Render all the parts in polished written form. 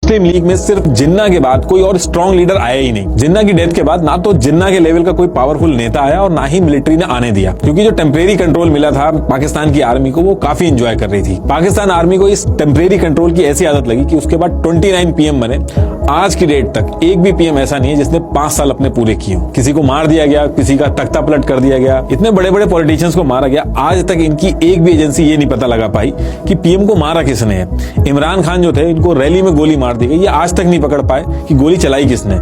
मुस्लिम league में सिर्फ जिन्ना के बाद कोई और स्ट्रॉन्ग लीडर आया ही नहीं। जिन्ना की डेथ के बाद ना तो जिन्ना के लेवल का कोई पावरफुल नेता आया और ना ही मिलिट्री ने आने दिया, क्योंकि जो टेम्परेरी कंट्रोल मिला था पाकिस्तान की आर्मी को वो काफी एंजॉय कर रही थी। पाकिस्तान आर्मी को इस टेम्परेरी कंट्रोल की ऐसी आदत लगी कि उसके बाद 29 पीएम बने। आज की डेट तक एक भी पीएम ऐसा नहीं है जिसने 5 साल अपने पूरे किए हों। किसी को मार दिया गया, किसी का तख्ता पलट कर दिया गया, इतने बड़े बड़े पॉलिटिशियंस को मारा गया। आज तक इनकी एक भी एजेंसी ये नहीं पता लगा पाई कि पीएम को मारा किसने है। इमरान खान जो थे, इनको रैली में गोली मार दी गई, ये आज तक नहीं पकड़ पाए कि गोली चलाई किसने।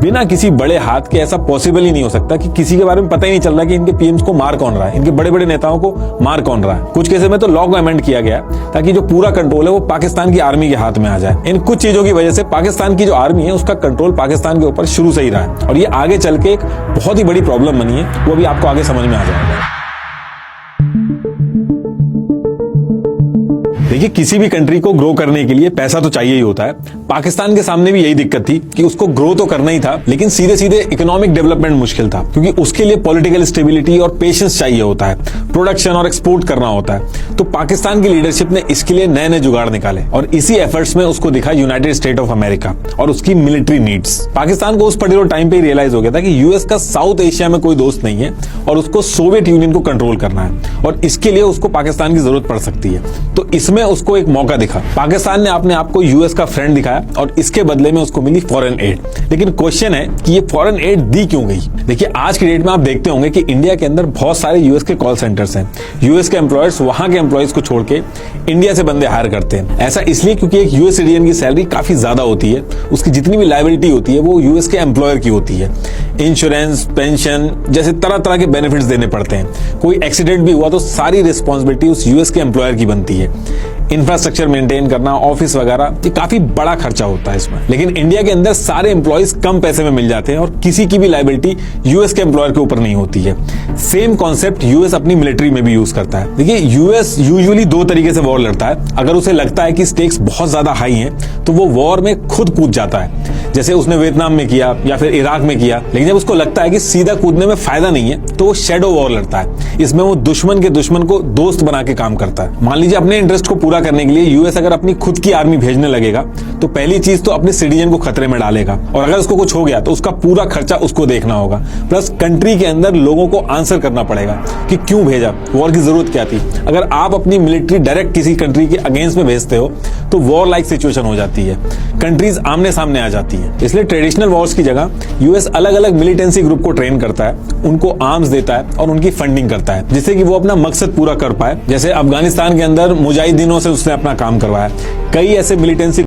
बिना किसी बड़े हाथ के ऐसा पॉसिबल ही नहीं हो सकता कि किसी के बारे में पता ही नहीं चल रहा कि इनके पीएम्स को मार कौन रहा है, इनके बड़े बड़े नेताओं को मार कौन रहा है। कुछ केसेस में तो लॉ को अमेंड किया गया ताकि जो पूरा कंट्रोल है वो पाकिस्तान की आर्मी के हाथ में आ जाए। इन कुछ चीजों की वजह से पाकिस्तान की जो आर्मी है उसका कंट्रोल पाकिस्तान के ऊपर शुरू से ही रहा है, और ये आगे चल के एक बहुत ही बड़ी प्रॉब्लम बनी है, वो भी आपको आगे समझ में आ जाएगा। देखिए, किसी भी कंट्री को ग्रो करने के लिए पैसा तो चाहिए ही होता है। पाकिस्तान के सामने भी यही दिक्कत थी कि उसको ग्रो तो करना ही था, लेकिन सीधे सीधे इकोनॉमिक डेवलपमेंट मुश्किल था, क्योंकि उसके लिए पॉलिटिकल स्टेबिलिटी और पेशेंस चाहिए होता है, प्रोडक्शन और एक्सपोर्ट करना होता है। तो पाकिस्तान की लीडरशिप ने इसके लिए नए नए जुगाड़ निकाले, और इसी एफर्ट्स में उसको दिखा यूनाइटेड स्टेट ऑफ अमेरिका और उसकी मिलिट्री नीड्स। पाकिस्तान को उस पर्टिकुलर टाइम पे रियलाइज हो गया था कि यूएस का साउथ एशिया में कोई दोस्त नहीं है और उसको सोवियत यूनियन को कंट्रोल करना है, और इसके लिए उसको पाकिस्तान की जरूरत पड़ सकती है। तो इसमें उसको एक मौका दिखा। पाकिस्तान ने अपने आप को यूएस का फ्रेंड दिखाया और इसके बदले में उसको मिली फॉरेन एड। लेकिन क्वेश्चन है कि ये फॉरेन एड दी क्यों गई। देखिए, आज की डेट में आप देखते होंगे कि इंडिया के अंदर बहुत सारे यूएस के कॉल सेंटर्स हैं। यूएस के एम्प्लॉयर्स वहां के एम्प्लॉयज को छोड़ के इंडिया से बंदे हायर करते हैं। ऐसा इसलिए क्योंकि एक यूएस सिटीजन की सैलरी काफी ज्यादा होती है, उसकी जितनी भी लायबिलिटी होती है वो यूएस के एम्प्लॉयर की होती है। इंश्योरेंस, पेंशन जैसे तरह तरह के बेनिफिट्स देने पड़ते हैं। कोई एक्सीडेंट भी हुआ तो सारी रिस्पॉन्सिबिलिटी उस यूएस के एम्प्लॉयर की बनती है। इंफ्रास्ट्रक्चर मेंटेन करना, ऑफिस वगैरह, ये काफी बड़ा खर्चा होता है इसमें। लेकिन इंडिया के अंदर सारे एम्प्लॉयज कम पैसे में मिल जाते हैं और किसी की भी लायबिलिटी यूएस के एम्प्लॉयर के ऊपर नहीं होती है। सेम कॉन्सेप्ट यूएस अपनी मिलिट्री में भी यूज करता है। देखिए, यूएस यूजुअली 2 तरीके से वॉर लड़ता है। अगर उसे लगता है कि स्टेक्स बहुत ज्यादा हाई हैं, तो वो वॉर में खुद कूद जाता है, जैसे उसने वियतनाम में किया या फिर इराक में किया। लेकिन जब उसको लगता है कि सीधा कूदने में फायदा नहीं है, तो वो शैडो वॉर लड़ता है। इसमें वो दुश्मन के दुश्मन को दोस्त बना के काम करता है। मान लीजिए, अपने इंटरेस्ट को पूरा करने के लिए यूएस अगर अपनी खुद की आर्मी भेजने लगेगा, तो पहली चीज तो अपने सिटीजन को खतरे में डालेगा, और अगर उसको कुछ हो गया तो उसका पूरा खर्चा उसको देखना होगा। प्लस कंट्री के अंदर लोगों को आंसर करना पड़ेगा कि क्यों भेजा, वॉर की जरूरत क्या थी। अगर आप अपनी मिलिट्री डायरेक्ट किसी कंट्री के अगेंस्ट में भेजते हो तो वॉर लाइक सिचुएशन हो जाती है, कंट्रीज आमने सामने आ जाती है। इसलिए ट्रेडिशनल वॉर्स की जगह यूएस अलग अलग मिलिटेंसी ग्रुप को ट्रेन करता है, उनको आर्म्स देता है और उनकी फंडिंग करता है, जिससे कि वो अपना मकसद पूरा कर पाए। जैसे अफगानिस्तान के अंदर मुजाहिदीनों से उसने अपना काम करवाया। कई ऐसे मिलिटेंसी